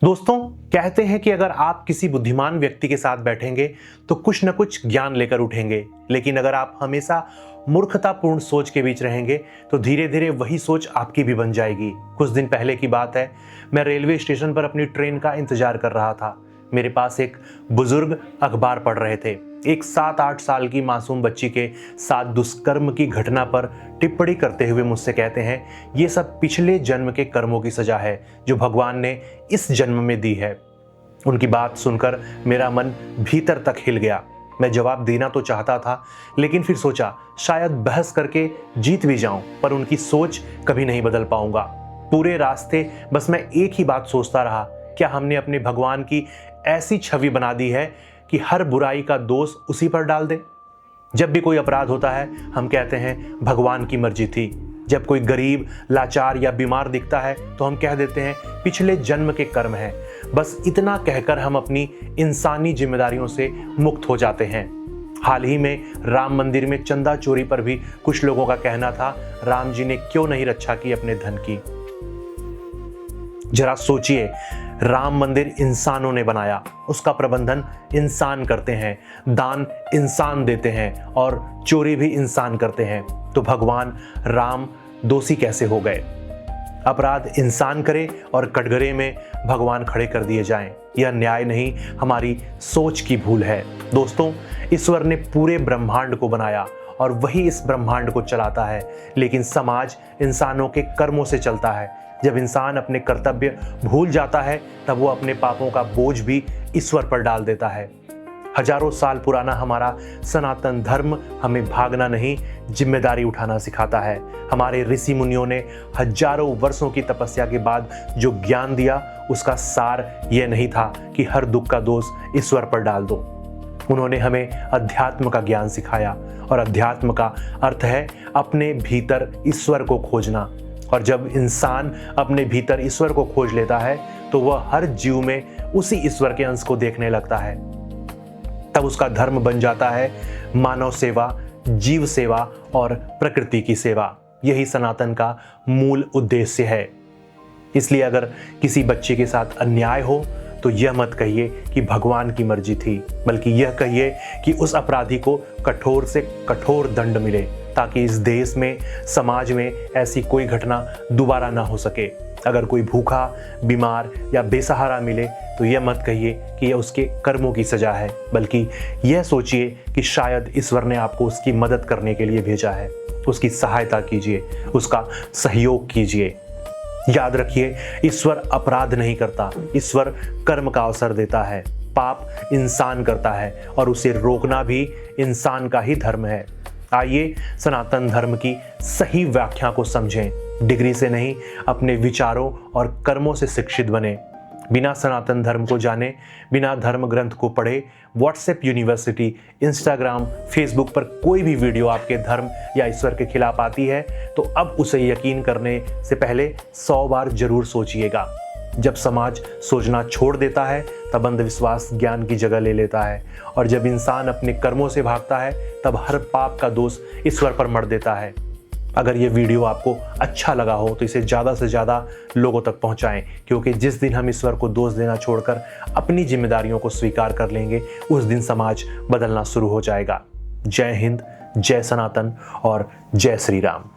दोस्तों, कहते हैं कि अगर आप किसी बुद्धिमान व्यक्ति के साथ बैठेंगे तो कुछ न कुछ ज्ञान लेकर उठेंगे, लेकिन अगर आप हमेशा मूर्खतापूर्ण सोच के बीच रहेंगे तो धीरे धीरे वही सोच आपकी भी बन जाएगी। कुछ दिन पहले की बात है, मैं रेलवे स्टेशन पर अपनी ट्रेन का इंतजार कर रहा था। मेरे पास एक बुजुर्ग अखबार पढ़ रहे थे। एक 7-8 साल की मासूम बच्ची के साथ दुष्कर्म की घटना पर टिप्पणी करते हुए मुझसे कहते हैं, ये सब पिछले जन्म के कर्मों की सजा है जो भगवान ने इस जन्म में दी है। उनकी बात सुनकर मेरा मन भीतर तक हिल गया। मैं जवाब देना तो चाहता था, लेकिन फिर सोचा शायद बहस करके जीत भी जाऊं, पर उनकी सोच कभी नहीं बदल पाऊंगा। पूरे रास्ते बस मैं एक ही बात सोचता रहा, क्या हमने अपने भगवान की ऐसी छवि बना दी है कि हर बुराई का दोष उसी पर डाल दें। जब भी कोई अपराध होता है हम कहते हैं भगवान की मर्जी थी। जब कोई गरीब, लाचार या बीमार दिखता है तो हम कह देते हैं पिछले जन्म के कर्म हैं। बस इतना कहकर हम अपनी इंसानी जिम्मेदारियों से मुक्त हो जाते हैं। हाल ही में राम मंदिर में चंदा चोरी पर भी कुछ लोगों का कहना था, राम जी ने क्यों नहीं रक्षा की अपने धन की। जरा सोचिए, राम मंदिर इंसानों ने बनाया, उसका प्रबंधन इंसान करते हैं, दान इंसान देते हैं और चोरी भी इंसान करते हैं, तो भगवान राम दोषी कैसे हो गए? अपराध इंसान करे और कटघरे में भगवान खड़े कर दिए जाएं, यह न्याय नहीं, हमारी सोच की भूल है। दोस्तों, ईश्वर ने पूरे ब्रह्मांड को बनाया और वही इस ब्रह्मांड को चलाता है, लेकिन समाज इंसानों के कर्मों से चलता है। जब इंसान अपने कर्तव्य भूल जाता है तब वो अपने पापों का बोझ भी ईश्वर पर डाल देता है। हजारों साल पुराना हमारा सनातन धर्म हमें भागना नहीं, जिम्मेदारी उठाना सिखाता है। हमारे ऋषि मुनियों ने हजारों वर्षों की तपस्या के बाद जो ज्ञान दिया, उसका सार यह नहीं था कि हर दुख का दोष ईश्वर पर डाल दो। उन्होंने हमें अध्यात्म का ज्ञान सिखाया, और अध्यात्म का अर्थ है अपने भीतर ईश्वर को खोजना। और जब इंसान अपने भीतर ईश्वर को खोज लेता है तो वह हर जीव में उसी ईश्वर के अंश को देखने लगता है। तब उसका धर्म बन जाता है मानव सेवा, जीव सेवा और प्रकृति की सेवा। यही सनातन का मूल उद्देश्य है। इसलिए अगर किसी बच्चे के साथ अन्याय हो तो यह मत कहिए कि भगवान की मर्जी थी, बल्कि यह कहिए कि उस अपराधी को कठोर से कठोर दंड मिले, ताकि इस देश में, समाज में ऐसी कोई घटना दोबारा ना हो सके। अगर कोई भूखा, बीमार या बेसहारा मिले तो यह मत कहिए कि यह उसके कर्मों की सजा है, बल्कि यह सोचिए कि शायद ईश्वर ने आपको उसकी मदद करने के लिए भेजा है। उसकी सहायता कीजिए, उसका सहयोग कीजिए। याद रखिए, ईश्वर अपराध नहीं करता, ईश्वर कर्म का अवसर देता है। पाप इंसान करता है और उसे रोकना भी इंसान का ही धर्म है। आइए सनातन धर्म की सही व्याख्या को समझें। डिग्री से नहीं, अपने विचारों और कर्मों से शिक्षित बने। बिना सनातन धर्म को जाने, बिना धर्म ग्रंथ को पढ़े व्हाट्सएप यूनिवर्सिटी, इंस्टाग्राम, फेसबुक पर कोई भी वीडियो आपके धर्म या ईश्वर के खिलाफ आती है तो अब उसे यकीन करने से पहले 100 बार जरूर सोचिएगा। जब समाज सोचना छोड़ देता है तब अंधविश्वास ज्ञान की जगह ले लेता है, और जब इंसान अपने कर्मों से भागता है तब हर पाप का दोष ईश्वर पर मढ़ देता है। अगर ये वीडियो आपको अच्छा लगा हो तो इसे ज़्यादा से ज़्यादा लोगों तक पहुंचाएं, क्योंकि जिस दिन हम ईश्वर को दोष देना छोड़कर अपनी जिम्मेदारियों को स्वीकार कर लेंगे, उस दिन समाज बदलना शुरू हो जाएगा। जय हिंद, जय सनातन और जय श्री राम।